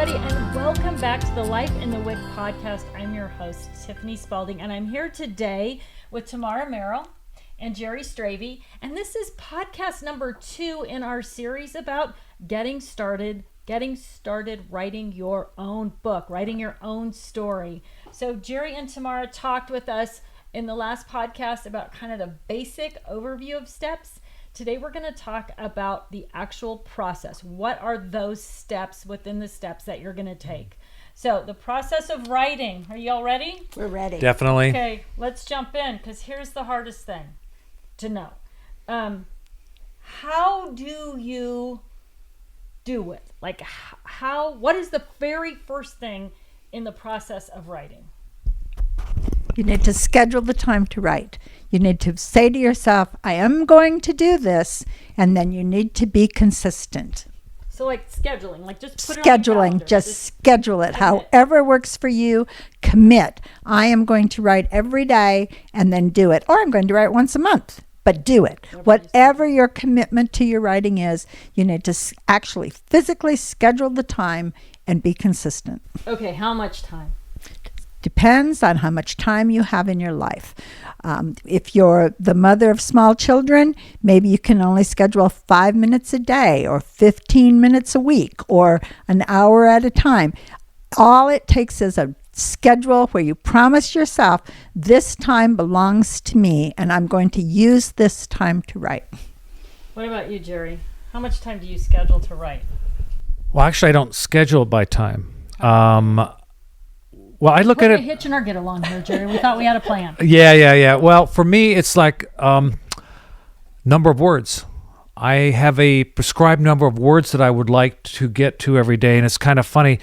everybody, and welcome back to the Life in the Wick podcast. I'm your host, Tiffany Spalding, and I'm here today with Tamara, Merrill, and Jerry Strayve, and this is podcast number 2 in our series about getting started writing your own book, writing your own story. So Jerry and Tamara talked with us in the last podcast about kind of the basic overview of steps. Today we're going to talk about the actual process. What are those steps within the steps that you're going to take? So the process of writing. Are you all ready? We're ready. Definitely. Okay, let's jump in because here's the hardest thing to know. How do you do it? Like what is the very first thing in the process of writing? You need to schedule the time to write. You need to say to yourself, I am going to do this, and then you need to be consistent. So like scheduling, like just put it on your calendar. Just schedule it. However works for you, commit. I am going to write every day and then do it. Or I'm going to write once a month, but do it. Whatever your commitment to your writing is, you need to actually physically schedule the time and be consistent. Okay, how much time? Depends on how much time you have in your life. If you're the mother of small children, maybe you can only schedule 5 minutes a day or 15 minutes a week or an hour at a time. All it takes is a schedule where you promise yourself, this time belongs to me and I'm going to use this time to write. What about you, Jerry? How much time do you schedule to write? Well, actually, I don't schedule it by time. Well, I look at it. Hitch and our get along here, Jerry. We thought we had a plan. Yeah. Well, for me, it's like number of words. I have a prescribed number of words that I would like to get to every day, and it's kind of funny.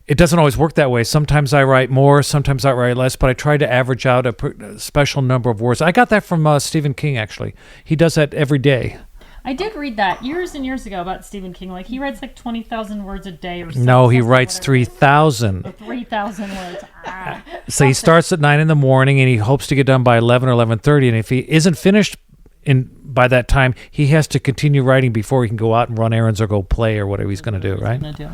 It doesn't always work that way. Sometimes I write more, sometimes I write less, but I try to average out a special number of words. I got that from Stephen King, actually. He does that every day. I did read that years and years ago about Stephen King. Like he writes like 20,000 words a day or something. No, he writes 3,000. 3,000 words. So he starts at 9 in the morning and he hopes to get done by 11 or 11:30. And if he isn't finished by that time, he has to continue writing before he can go out and run errands or go play or whatever he's going to do, right? Okay,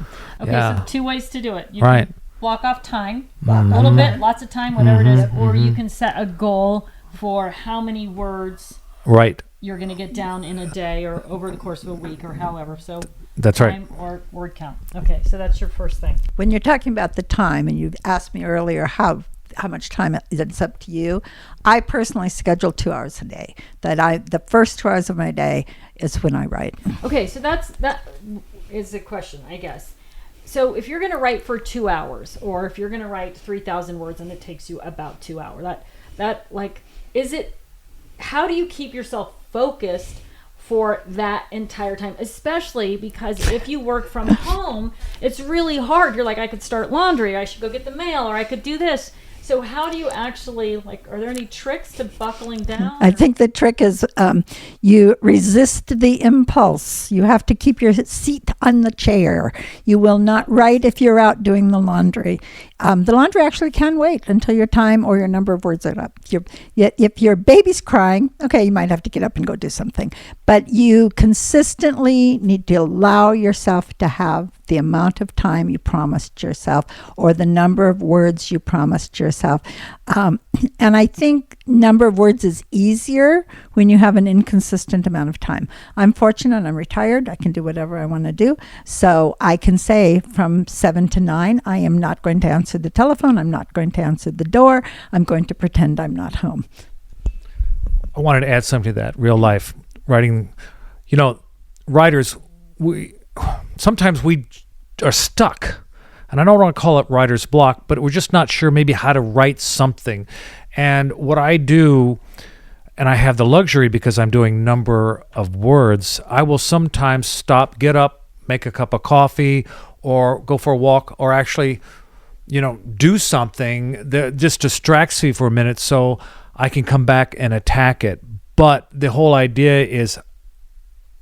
Yeah. So 2 ways to do it. You Right. can block off time, a little bit, lots of time, whatever it is, or you can set a goal for how many words Right. you're going to get down in a day or over the course of a week or however. So That's time right. or word count. Okay, so that's your first thing. When you're talking about the time, and you asked me earlier how much time it's up to you, I personally schedule 2 hours a day. The first 2 hours of my day is when I write. Okay, so that is a question, I guess. So if you're going to write for 2 hours, or if you're going to write 3,000 words and it takes you about 2 hours, how do you keep yourself focused for that entire time? Especially because if you work from home, it's really hard. You're like, I could start laundry, or I should go get the mail, or I could do this. So how do you actually, are there any tricks to buckling down? I think the trick is you resist the impulse. You have to keep your seat on the chair. You will not write if you're out doing the laundry. The laundry actually can wait until your time or your number of words are up. If your baby's crying, okay, you might have to get up and go do something. But you consistently need to allow yourself to have the amount of time you promised yourself or the number of words you promised yourself. And I think number of words is easier when you have an inconsistent amount of time. I'm fortunate, I'm retired, I can do whatever I want to do. So I can say from 7 to 9, I am not going to answer the telephone, I'm not going to answer the door, I'm going to pretend I'm not home. I wanted to add something to that. Real life writing, writers, sometimes we are stuck. And I don't want to call it writer's block, but we're just not sure maybe how to write something. And what I do, and I have the luxury because I'm doing number of words, I will sometimes stop, get up, make a cup of coffee, or go for a walk, or actually, do something that just distracts me for a minute so I can come back and attack it. But the whole idea is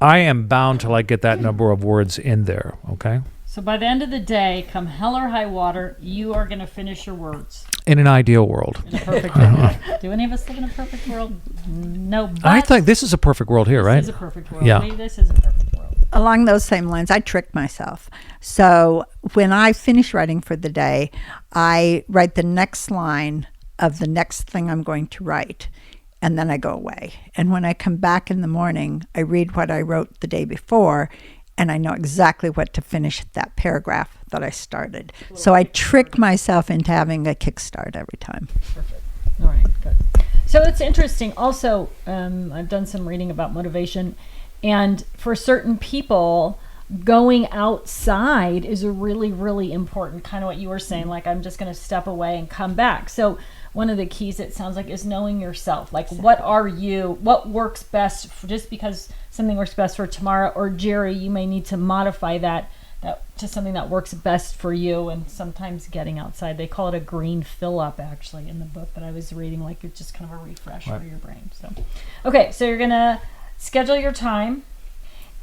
I am bound till I get that number of words in there, okay? So by the end of the day, come hell or high water, you are going to finish your words. In an ideal world. In a perfect world. Do any of us live in a perfect world? No. I think this is a perfect world here, right? This is a perfect world. Yeah. Maybe this is a perfect world. along those same lines, I trick myself. So when I finish writing for the day, I write the next line of the next thing I'm going to write, and then I go away. And when I come back in the morning, I read what I wrote the day before, and I know exactly what to finish that paragraph that I started. So I trick myself into having a kickstart every time. Perfect. All right, good. So it's interesting. Also, I've done some reading about motivation, and for certain people, going outside is a really, really important, kind of what you were saying, like I'm just going to step away and come back. So one of the keys, it sounds like, is knowing yourself. Like, what are you, what works best, just because something works best for Tamara or Jerry, you may need to modify that to something that works best for you. And sometimes getting outside, they call it a green fill up, actually, in the book that I was reading, like it's just kind of a refresh for your brain. So, okay, so you're going to schedule your time.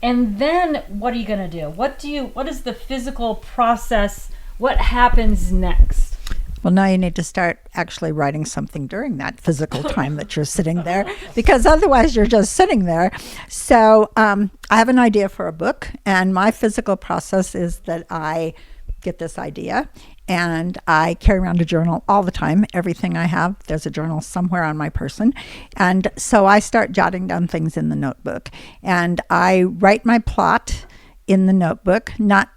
And then what are you going to do? What is the physical process? What happens next? Well, now you need to start actually writing something during that physical time that you're sitting there, because otherwise you're just sitting there. So I have an idea for a book, and my physical process is that I get this idea and I carry around a journal all the time. Everything I have, there's a journal somewhere on my person. And so I start jotting down things in the notebook, and I write my plot in the notebook, not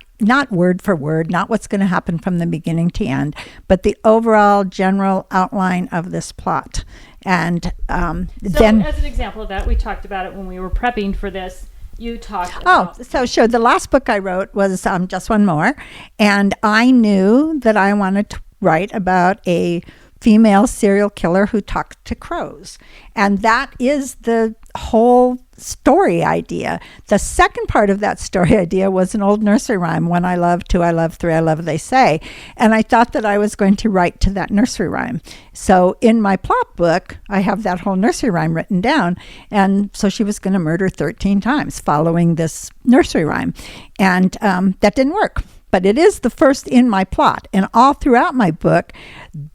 word for word, not what's going to happen from the beginning to end, but the overall general outline of this plot. And then, as an example of that, we talked about it when we were prepping for this. You talked about... so sure. The last book I wrote was Just One More. And I knew that I wanted to write about a female serial killer who talked to crows. And that is the whole story idea. The second part of that story idea was an old nursery rhyme: one I love, two I love, three I love, they say. And I thought that I was going to write to that nursery rhyme. So in my plot book, I have that whole nursery rhyme written down. And so she was going to murder 13 times following this nursery rhyme. And that didn't work. But it is the first in my plot. And all throughout my book,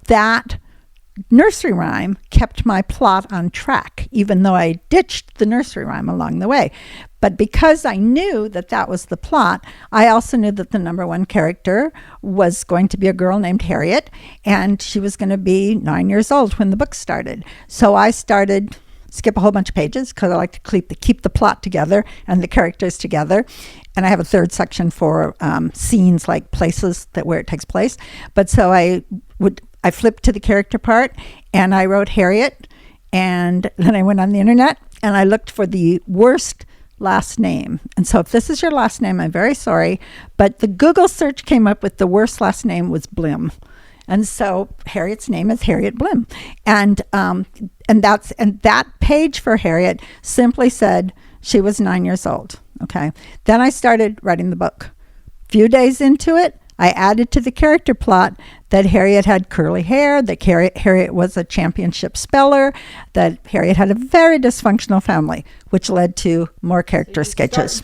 that nursery rhyme kept my plot on track, even though I ditched the nursery rhyme along the way. But because I knew that that was the plot, I also knew that the number one character was going to be a girl named Harriet, and she was going to be 9 years old when the book started. So I started skip a whole bunch of pages because I like to keep the plot together and the characters together. And I have a third section for scenes, like places where it takes place. But so I flipped to the character part, and I wrote Harriet, and then I went on the internet and I looked for the worst last name. And so if this is your last name, I'm very sorry, but the Google search came up with the worst last name was Blim. And so Harriet's name is Harriet Blim. And that page for Harriet simply said she was 9 years old. Okay. Then I started writing the book. Few days into it, I added to the character plot that Harriet had curly hair, that Harriet was a championship speller, that Harriet had a very dysfunctional family, which led to more character sketches.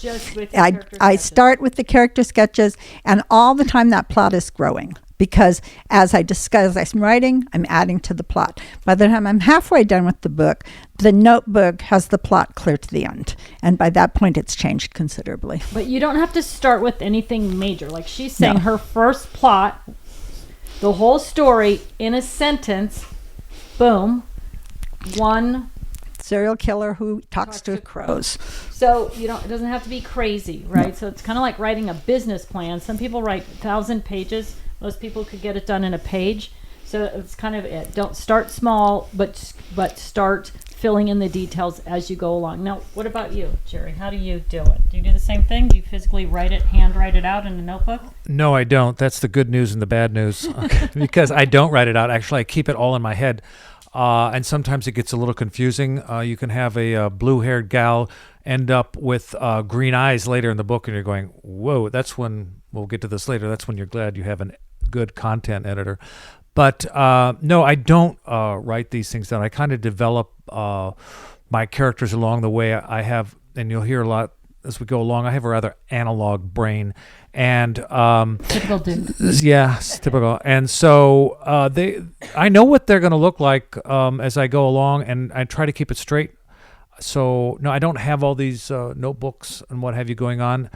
I start with the character sketches, and all the time that plot is growing. Because as I'm writing, I'm adding to the plot. By the time I'm halfway done with the book, the notebook has the plot clear to the end. And by that point, it's changed considerably. But you don't have to start with anything major. Like she's saying, her first plot, the whole story in a sentence, boom, one serial killer who talks to crows. So it doesn't have to be crazy, right? No. So it's kind of like writing a business plan. Some people write 1,000 pages. Most people could get it done in a page. So it's kind of it. Don't start small, but start filling in the details as you go along. Now, what about you, Jerry? How do you do it? Do you do the same thing? Do you physically hand write it out in a notebook? No, I don't. That's the good news and the bad news. Because I don't write it out. Actually, I keep it all in my head. And sometimes it gets a little confusing. You can have a blue-haired gal end up with green eyes later in the book, and you're going, whoa, that's when, we'll get to this later, that's when you're glad you have a good content editor. But no, I don't write these things down. I kind of develop my characters along the way. I have, and you'll hear a lot as we go along, I have a rather analog brain. And typical dude. Yeah, it's typical. And so I know what they're going to look like as I go along, and I try to keep it straight. So no, I don't have all these notebooks and what have you going on.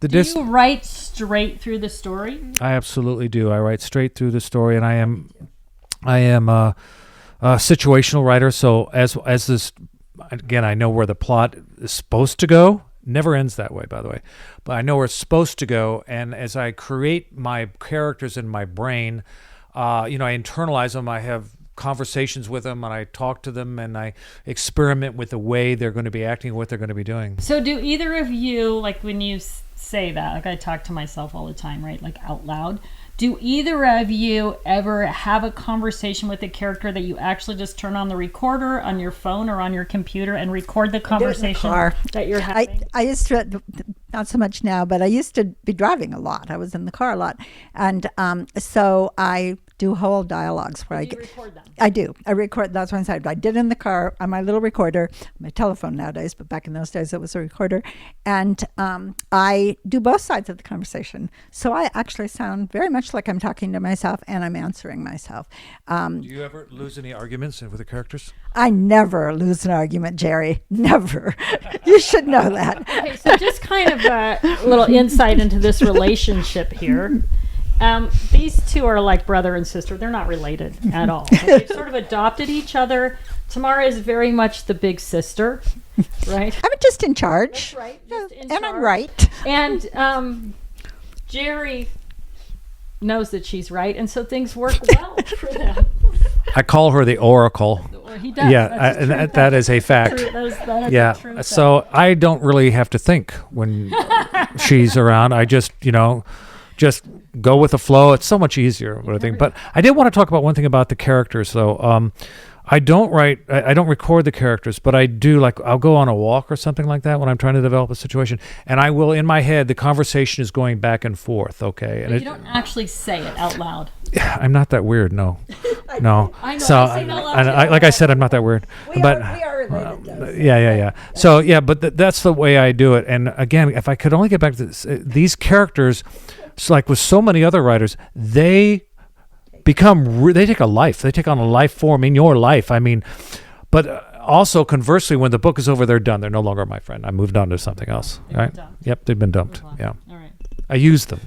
Do you write straight through the story? I absolutely do. I write straight through the story, and I am a situational writer. So as this, again, I know where the plot is supposed to go. Never ends that way, by the way. But I know where it's supposed to go, and as I create my characters in my brain, I internalize them. I have conversations with them, and I talk to them, and I experiment with the way they're going to be acting, what they're going to be doing. So do either of you, like when you say that, like I talk to myself all the time, right? Like out loud. Do either of you ever have a conversation with a character that you actually just turn on the recorder on your phone or on your computer and record the conversation that you're having? I used to, not so much now, but I used to be driving a lot. I was in the car a lot. And so I do whole dialogues where you record them? I do. I record. That's what I said. I did in the car on my little recorder, my telephone nowadays, but back in those days it was a recorder. And I do both sides of the conversation. So I actually sound very much like I'm talking to myself and I'm answering myself. Do you ever lose any arguments with the characters? I never lose an argument, Jerry. Never. You should know that. Okay, so just kind of a little insight into this relationship here. These two are like brother and sister. They're not related at all. They've sort of adopted each other. Tamara is very much the big sister, right? I'm just in charge. That's right. Just in and charge. I'm right. And Jerry knows that she's right, and so things work well for them. I call her the Oracle. Well, he does. Yeah, that is a fact. True, so I don't really have to think when she's around. I just go with the flow. It's so much easier, I think. But I did want to talk about one thing about the characters, though. I don't record the characters, but I do, like, I'll go on a walk or something like that when I'm trying to develop a situation, and I will, in my head, the conversation is going back and forth, okay? And you don't actually say it out loud. I'm not that weird, no. No. I know, So, I say it out loud like I said, I'm not that weird. We are related, though. Yeah. So, yeah, but that's the way I do it. And again, if I could only get back to this, these characters, like with so many other writers, they take a life. They take on a life form in your life. I mean, but also conversely, when the book is over, they're done. They're no longer my friend. I moved on to something else. Right? Yep, they've been dumped. Yeah. All right. I use them.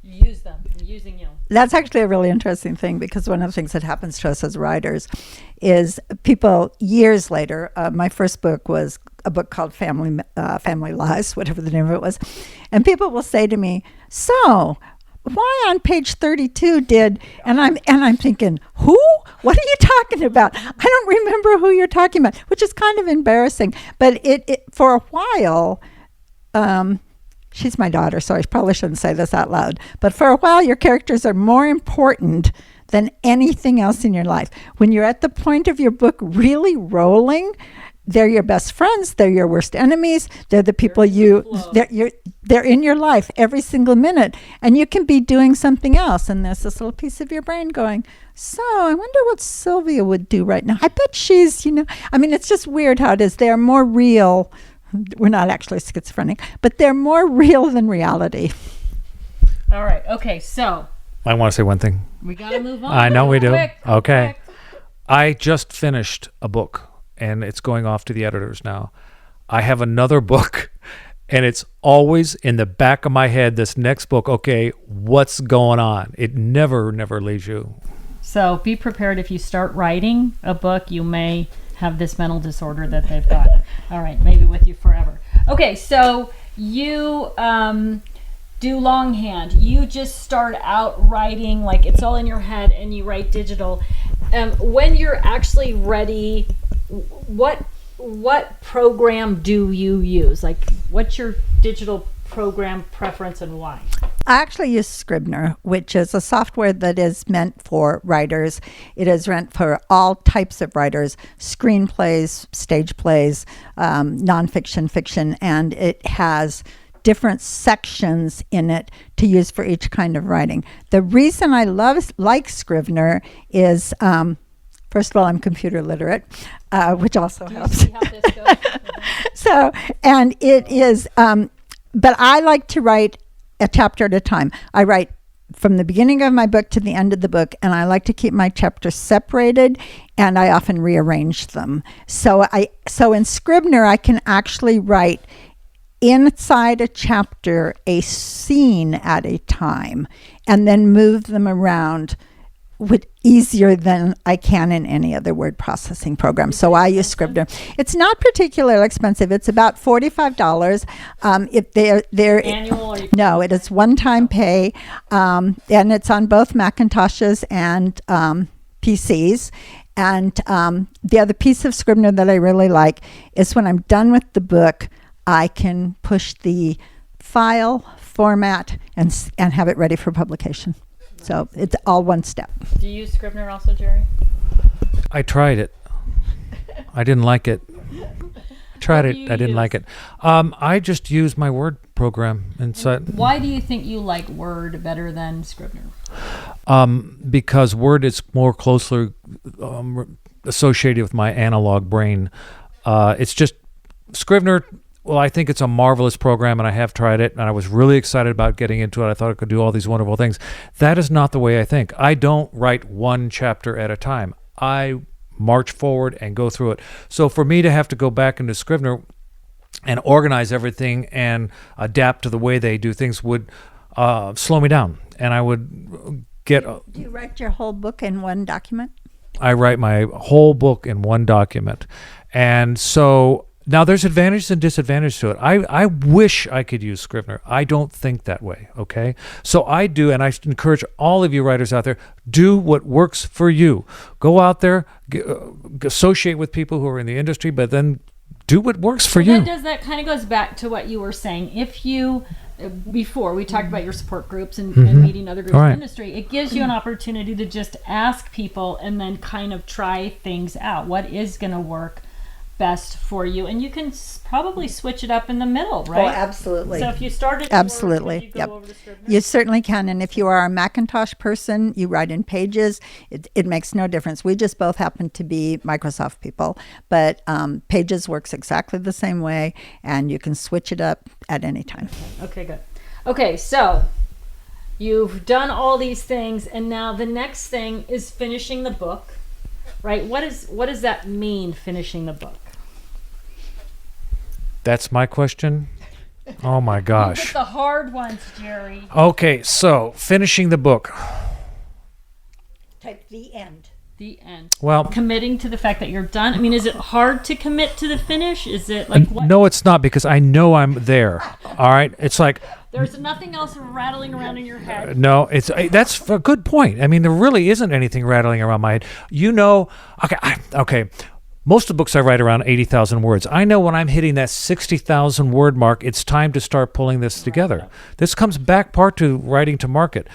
You use them. I'm using you. That's actually a really interesting thing, because one of the things that happens to us as writers is people years later, my first book was a book called Family Lies, whatever the name of it was. And people will say to me, so why on page 32 and I'm thinking, who? What are you talking about? I don't remember who you're talking about, which is kind of embarrassing. But it for a while, she's my daughter, so I probably shouldn't say this out loud. But for a while, your characters are more important than anything else in your life. When you're at the point of your book really rolling, they're your best friends. They're your worst enemies. They're the people they're in your life every single minute. And you can be doing something else. And there's this little piece of your brain going, so I wonder what Sylvia would do right now. I bet she's, it's just weird how it is. They're more real. We're not actually schizophrenic, but they're more real than reality. All right. Okay. So I want to say one thing. We got to move on. I know we do. Okay. Quick. I just finished a book, and it's going off to the editors now. I have another book, and it's always in the back of my head, this next book, okay, what's going on? It never leaves you. So be prepared. If you start writing a book, you may have this mental disorder that they've got. All right, maybe with you forever. Okay, so you do longhand. You just start out writing, like it's all in your head, and you write digital. When you're actually ready, what program do you use? Like, what's your digital program preference and why? I actually use Scrivener, which is a software that is meant for writers. It is meant for all types of writers, screenplays, stage plays, nonfiction, fiction, and it has different sections in it to use for each kind of writing. The reason I like Scrivener is, first of all, I'm computer literate, which also helps. See how this goes? So, and it is, but I like to write a chapter at a time. I write from the beginning of my book to the end of the book, and I like to keep my chapters separated, and I often rearrange them. So in Scrivener, I can actually write inside a chapter a scene at a time and then move them around with easier than I can in any other word processing program. So I use Scrivener. It's not particularly expensive. It's about $45. If they're Annual or no, it is one-time pay, and it's on both Macintoshes and PCs. And the other piece of Scrivener that I really like is when I'm done with the book, I can push the file, format, and have it ready for publication. So it's all one step. Do you use Scrivener also, Jerry? I tried it. I didn't like it. Tried What it. do you I didn't use? like it. I just use my Word program inside. Why do you think you like Word better than Scrivener? Because Word is more closely associated with my analog brain. It's just Scrivener. Well, I think it's a marvelous program, and I have tried it, and I was really excited about getting into it. I thought it could do all these wonderful things. That is not the way I think. I don't write one chapter at a time. I march forward and go through it. So for me to have to go back into Scrivener and organize everything and adapt to the way they do things would slow me down, and I would get... Do you write your whole book in one document? I write my whole book in one document. And so... Now, there's advantages and disadvantages to it. I wish I could use Scrivener. I don't think that way, okay? So I do, and I encourage all of you writers out there, do what works for you. Go out there, associate with people who are in the industry, but then do what works for you. That kind of goes back to what you were saying. If you, before we talked about your support groups and meeting other groups in the industry, it gives you an opportunity to just ask people and then kind of try things out. What is going to work best for you, and you can probably switch it up in the middle, right? Oh, absolutely. So if you started Absolutely. you go Yep. over to Scrivener? You certainly can. And if you are a Macintosh person, you write in Pages. It makes no difference. We just both happen to be Microsoft people, but Pages works exactly the same way, and you can switch it up at any time. Okay, good. Okay, so you've done all these things, and now the next thing is finishing the book, right? What does that mean, finishing the book? That's my question? Oh my You gosh. get the hard ones, Jerry. Okay, so finishing the book. Type the end. The end. Well, Committing to the fact that you're done. I mean, is it hard to commit to the finish? Is it like what? no, it's not, because I know I'm there. All right, it's like There's nothing else rattling around in your head. no, that's a good point. I mean, there really isn't anything rattling around my head. You know, okay. Most of the books I write around 80,000 words. I know when I'm hitting that 60,000 word mark, it's time to start pulling this together. This comes back part to writing to market.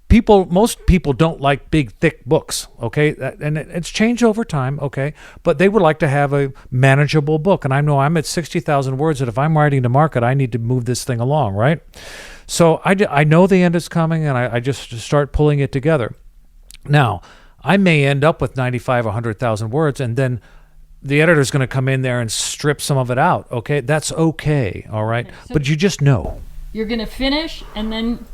Most people don't like big, thick books, okay? And it's changed over time, okay? But they would like to have a manageable book. And I know I'm at 60,000 words, and if I'm writing to market, I need to move this thing along, right? So I know the end is coming, and I just start pulling it together. Now, I may end up with 95 or 100,000 words, and then the editor's going to come in there and strip some of it out, okay? That's okay, all right? Okay, so- but you just know. You're going to finish, and then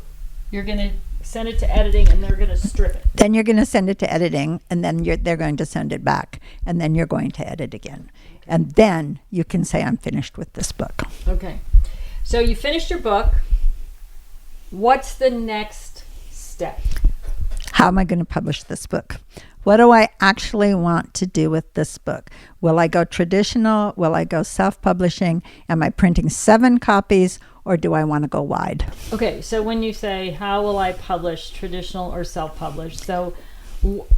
you're going to send it to editing, and they're going to strip it. Then you're going to send it to editing, and then they're going to send it back, and then you're going to edit again. And then you can say, I'm finished with this book. Okay. So you finished your book. What's the next step? How am I going to publish this book? What do I actually want to do with this book? Will I go traditional? Will I go self-publishing? Am I printing 7 copies, or do I want to go wide? Okay, so when you say, how will I publish, traditional or self-published? So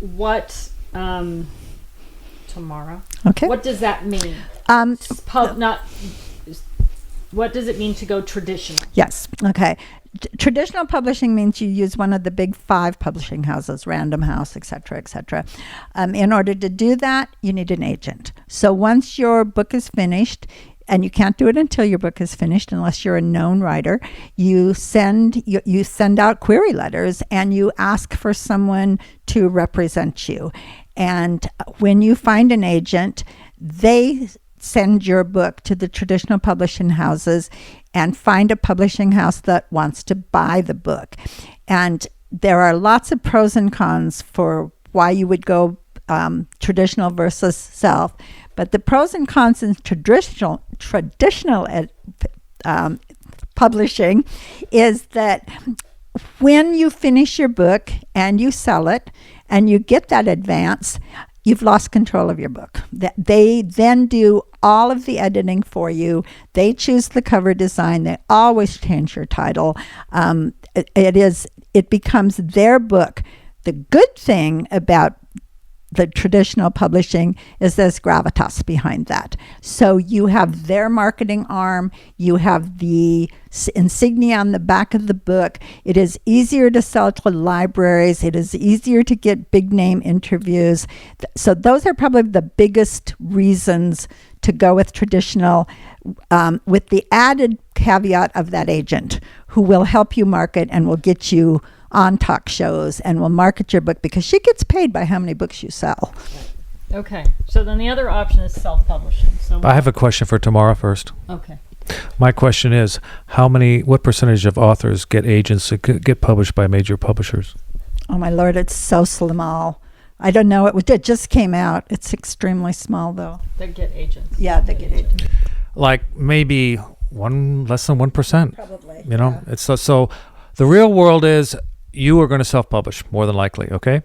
what, Tamara, Okay. what does that mean? What does it mean to go traditional? Yes. Okay. Traditional publishing means you use one of the big 5 publishing houses, Random House, et cetera, et cetera. In order to do that, you need an agent. So once your book is finished, and you can't do it until your book is finished unless you're a known writer, you send out query letters, and you ask for someone to represent you. And when you find an agent, they send your book to the traditional publishing houses and find a publishing house that wants to buy the book. And there are lots of pros and cons for why you would go traditional versus self. But the pros and cons in traditional publishing is that when you finish your book and you sell it and you get that advance, you've lost control of your book. They then do all of the editing for you. They choose the cover design. They always change your title. It becomes their book. The good thing about the traditional publishing is there's gravitas behind that. So you have their marketing arm, you have the insignia on the back of the book. It is easier to sell to libraries. It is easier to get big name interviews. So those are probably the biggest reasons to go with traditional, with the added caveat of that agent who will help you market and will get you on talk shows and will market your book because she gets paid by how many books you sell. Okay. So then the other option is self-publishing. So I have a question for Tamara first. Okay. My question is, what percentage of authors get agents that get published by major publishers? Oh my Lord, it's so small. I don't know. It just came out. It's extremely small though. They get agents. Yeah, they get agents. Like maybe less than 1%. Probably. You know, it's so the real world is you are going to self-publish more than likely, okay?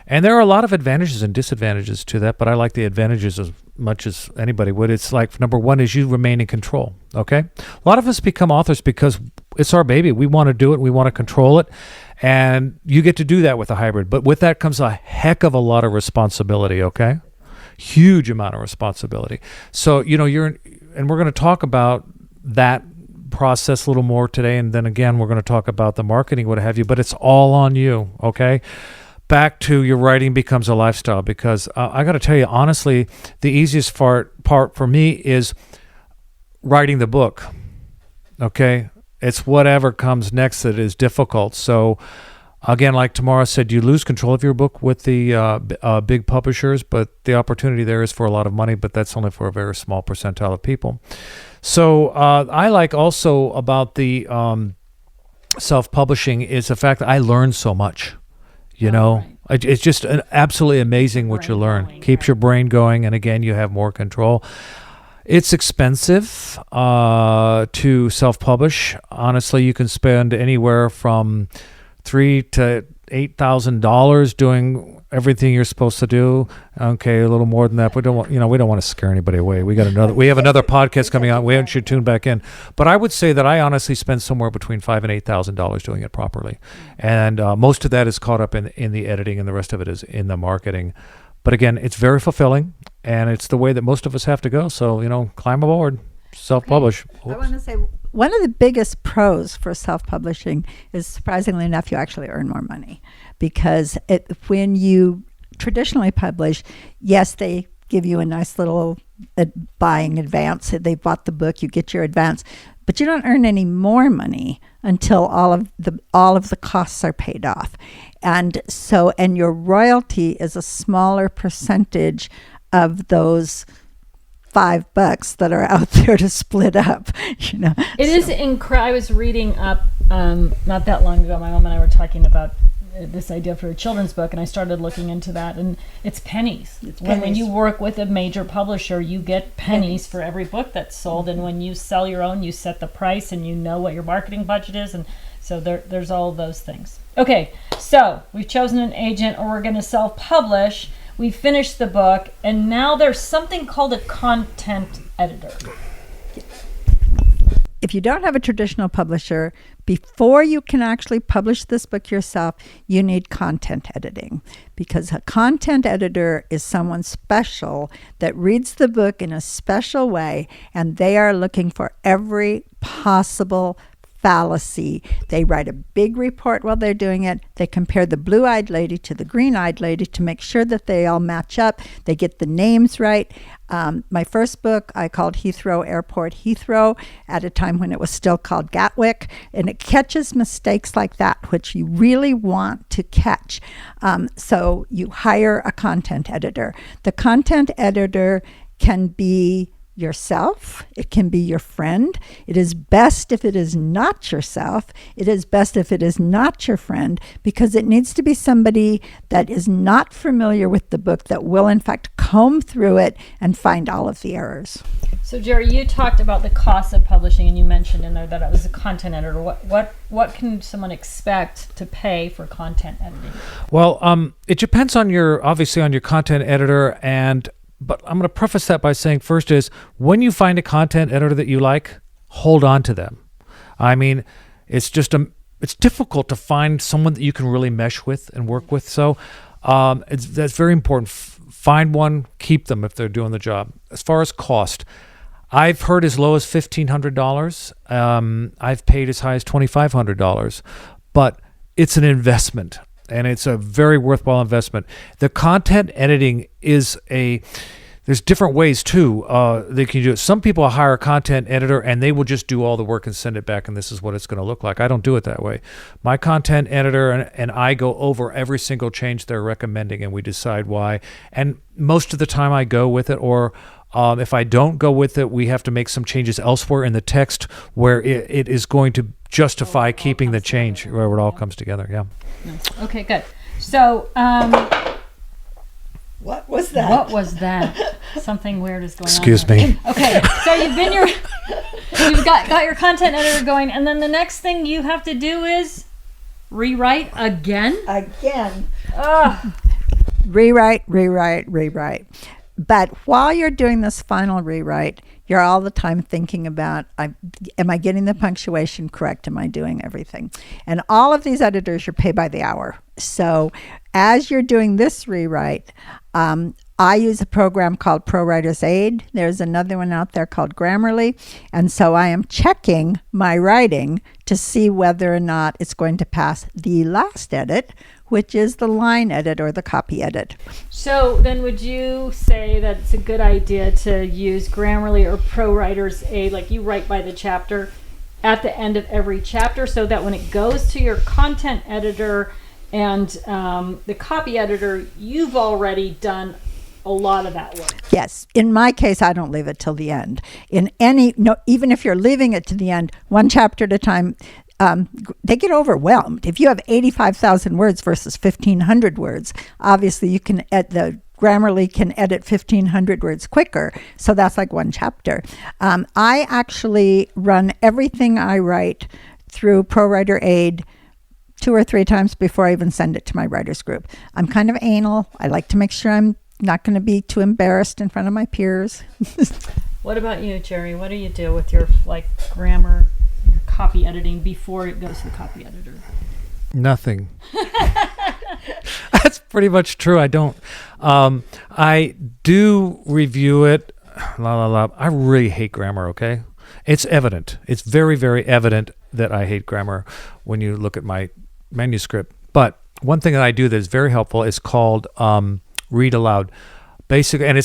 And there are a lot of advantages and disadvantages to that, but I like the advantages as much as anybody would. It's like, number one is you remain in control, okay? A lot of us become authors because it's our baby. We want to do it. We want to control it. And you get to do that with a hybrid. But with that comes a heck of a lot of responsibility, okay? Huge amount of responsibility. So, you know, and we're going to talk about that process a little more today, and then again we're going to talk about the marketing, what have you, but it's all on you, okay? Back to your writing becomes a lifestyle, because I got to tell you honestly, the easiest part for me is writing the book, okay? It's whatever comes next that is difficult. So again, like Tamara said, you lose control of your book with the big publishers, but the opportunity there is for a lot of money, but that's only for a very small percentile of people. So I like also about the self-publishing is the fact that I learned so much, you know. Right. It's just absolutely amazing what you learn. Keeps your brain going, and again, you have more control. It's expensive to self-publish. Honestly, you can spend anywhere from $3,000 to $8,000 doing everything you're supposed to do. Okay, a little more than that. We don't want to scare anybody away. We have another podcast coming out. We should tune back in. But I would say that I honestly spend somewhere between $5,000 and $8,000 doing it properly, and most of that is caught up in the editing, and the rest of it is in the marketing. But again, it's very fulfilling, and it's the way that most of us have to go. So, you know, climb aboard, self-publish. I want to say one of the biggest pros for self-publishing is, surprisingly enough, you actually earn more money, because when you traditionally publish, yes, they give you a nice little buying advance. They bought the book, you get your advance, but you don't earn any more money until all of the costs are paid off. And your royalty is a smaller percentage of those $5 that are out there to split up, you know. It is incredible. I was reading up not that long ago. My mom and I were talking about this idea for a children's book, and I started looking into that, and it's pennies. When you work with a major publisher, you get pennies for every book that's sold, and when you sell your own, you set the price, and you know what your marketing budget is, and so there's all of those things. Okay, so we've chosen an agent, or we're going to self-publish. We finished the book, and now there's something called a content editor. If you don't have a traditional publisher, before you can actually publish this book yourself, you need content editing, because a content editor is someone special that reads the book in a special way, and they are looking for every possible fallacy. They write a big report while they're doing it. They compare the blue-eyed lady to the green-eyed lady to make sure that they all match up. They get the names right. My first book, I called Heathrow Airport Heathrow at a time when it was still called Gatwick, and it catches mistakes like that, which you really want to catch. So you hire a content editor. The content editor can be yourself. It can be your friend. It is best if it is not yourself. It is best if it is not your friend, because it needs to be somebody that is not familiar with the book, that will in fact comb through it and find all of the errors. So Jerry, you talked about the cost of publishing, and you mentioned in there that it was a content editor. What can someone expect to pay for content editing? Well, it depends on your content editor, but I'm going to preface that by saying first is, when you find a content editor that you like, hold on to them. I mean, it's difficult to find someone that you can really mesh with and work with. So that's very important. Find one, keep them if they're doing the job. As far as cost, I've heard as low as $1,500. I've paid as high as $2,500, but it's an investment. And it's a very worthwhile investment. The content editing there's different ways too. They can do it. Some people hire a content editor and they will just do all the work and send it back, and this is what it's going to look like. I don't do it that way. My content editor and I go over every single change they're recommending, and we decide why. And most of the time I go with it, or if I don't go with it, we have to make some changes elsewhere in the text where it is going to justify keeping the change, where it all comes together. Yeah. Okay, good. So, What was that? what was that? Something weird is going on. Excuse there. me. Okay, so you've got your content editor going, and then the next thing you have to do is rewrite again. Ugh. Rewrite. But while you're doing this final rewrite, you're all the time thinking about, am I getting the punctuation correct? Am I doing everything? And all of these editors, you're paid by the hour. So as you're doing this rewrite, I use a program called ProWriter's Aid. There's another one out there called Grammarly. And so I am checking my writing to see whether or not it's going to pass the last edit, which is the line edit or the copy edit. So then would you say that it's a good idea to use Grammarly or ProWriter's Aid, like you write by the chapter, at the end of every chapter, so that when it goes to your content editor and the copy editor, you've already done a lot of that work? Yes. In my case, I don't leave it till the end. Even if you're leaving it to the end, one chapter at a time, they get overwhelmed. If you have 85,000 words versus 1,500 words, obviously you can the Grammarly can edit 1,500 words quicker. So that's like one chapter. I actually run everything I write through ProWriter Aid 2 or 3 times before I even send it to my writers group. I'm kind of anal. I like to make sure I'm not going to be too embarrassed in front of my peers. What about you, Jerry? What do you do with your grammar, your copy editing before it goes to the copy editor? Nothing. That's pretty much true. I don't. I do review it. I really hate grammar, okay? It's evident. It's very, very evident that I hate grammar when you look at my manuscript. But one thing that I do that is very helpful is called read aloud. Basically, and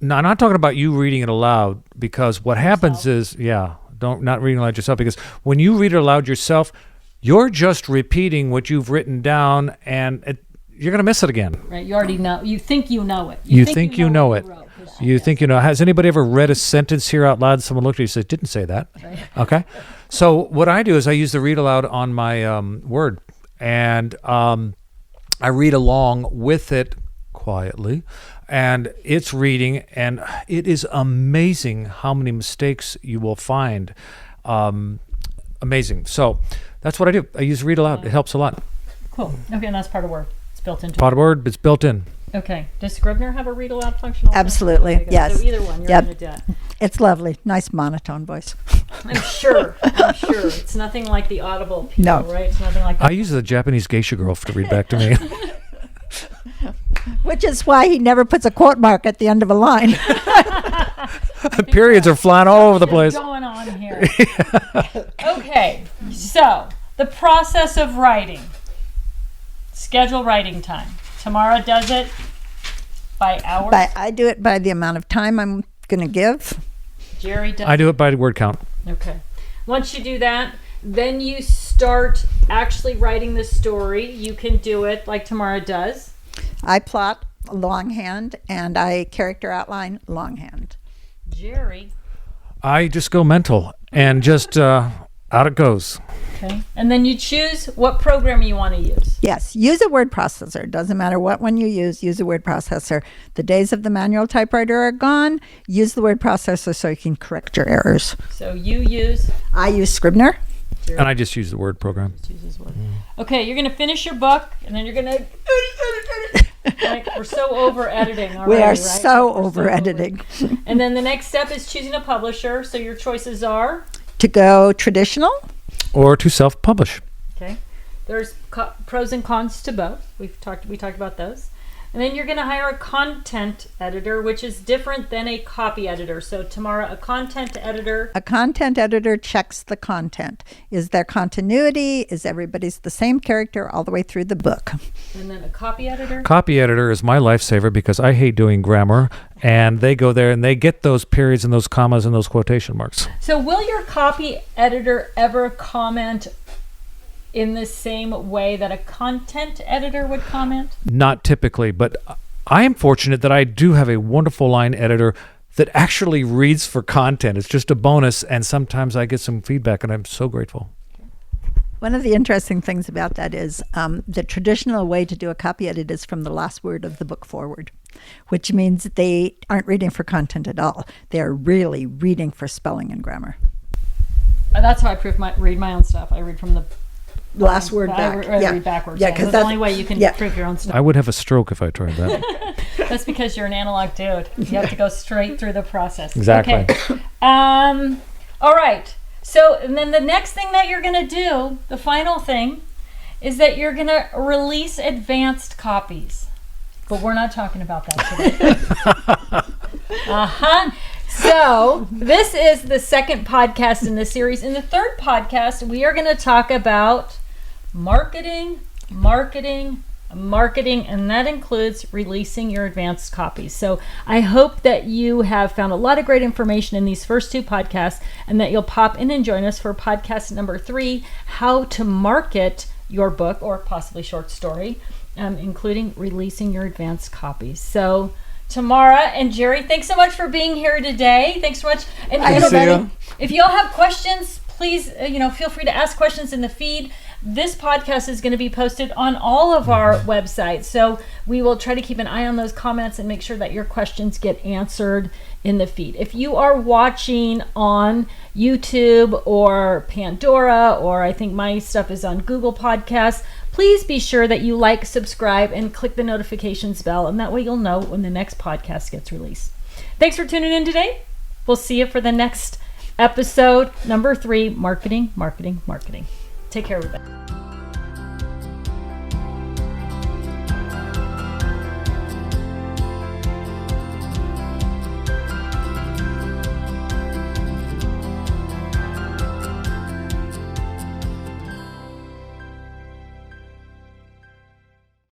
I'm not talking about you reading it aloud, because what happens is, not reading aloud yourself, because when you read it aloud yourself, you're just repeating what you've written down, and you're going to miss it again. Right. You already know. You think you know it. You think you know it. You think you know. Has anybody ever read a sentence here out loud? Someone looked at you and said, didn't say that. Right. Okay. So what I do is I use the read aloud on my Word, and I read along with it quietly, and it's reading, and it is amazing how many mistakes you will find. Amazing. So that's what I do. I use read aloud. It helps a lot. Cool. Okay, and that's part of Word. It's built into Part of Word. It's built in. Okay. Does Scrivener have a read aloud function? Absolutely. Okay, yes. So either one, you're going to do it. It's lovely. Nice monotone voice. I'm sure. It's nothing like the Audible people, No. right? It's nothing like that. I use the Japanese geisha girl to read back to me. Which is why he never puts a quote mark at the end of a line. Periods are flying all over the place. What's going on here? Okay, so the process of writing. Schedule writing time. Tamara does it by hours. I do it by the amount of time I'm going to give. Jerry does I do it by word count. Okay. Once you do that, then you start actually writing the story. You can do it like Tamara does. I plot longhand and I character outline longhand. Jerry. I just go mental and just out it goes. Okay. And then you choose what program you want to use. Yes, use a word processor. Doesn't matter what one you use a word processor. The days of the manual typewriter are gone. Use the word processor so you can correct your errors. So you use? I use Scribner. Jerry And I just use the word program. chooses Word. Okay, you're going to finish your book, and then you're going to... Like, we're so over editing already, We are right? so We're over editing. And then the next step is choosing a publisher. So your choices are? To go traditional, Or to self-publish. Okay. There's pros and cons to both. We talked about those. And then you're going to hire a content editor, which is different than a copy editor. So Tamara, a content editor. a content editor checks the content. Is there continuity? Is everybody's the same character all the way through the book? And then a copy editor. Copy editor is my lifesaver because I hate doing grammar, and they go there and they get those periods and those commas and those quotation marks. So will your copy editor ever comment in the same way that a content editor would comment? Not typically, but I am fortunate that I do have a wonderful line editor that actually reads for content. It's just a bonus, and sometimes I get some feedback, and I'm so grateful. One of the interesting things about that is the traditional way to do a copy edit is from the last word of the book forward, which means they aren't reading for content at all. They're really reading for spelling and grammar. That's how I read my own stuff. I read from the Last word back. I read backwards. Yeah, Yeah, 'cause that's the that's- only way you can yeah. prove your own stuff. I would have a stroke if I tried that. That's because you're an analog dude. You have to go straight through the process. Exactly. Okay. All right. So, and then the next thing that you're going to do, the final thing, is that you're going to release advanced copies. But we're not talking about that today. So, this is the second podcast in this series. In the third podcast, we are going to talk about marketing, and that includes releasing your advanced copies. So I hope that you have found a lot of great information in these first two podcasts, and that you'll pop in and join us for podcast number 3, how to market your book or possibly short story, including releasing your advanced copies. So Tamara and Jerry, thanks so much for being here today. Thanks so much. And everybody, if you all have questions, please, feel free to ask questions in the feed. This podcast is going to be posted on all of our websites, so we will try to keep an eye on those comments and make sure that your questions get answered in the feed. If you are watching on YouTube or Pandora, or I think my stuff is on Google Podcasts, please be sure that you like, subscribe, and click the notifications bell, and that way you'll know when the next podcast gets released. Thanks for tuning in today. We'll see you for the next episode, number 3, marketing. Take care, everybody.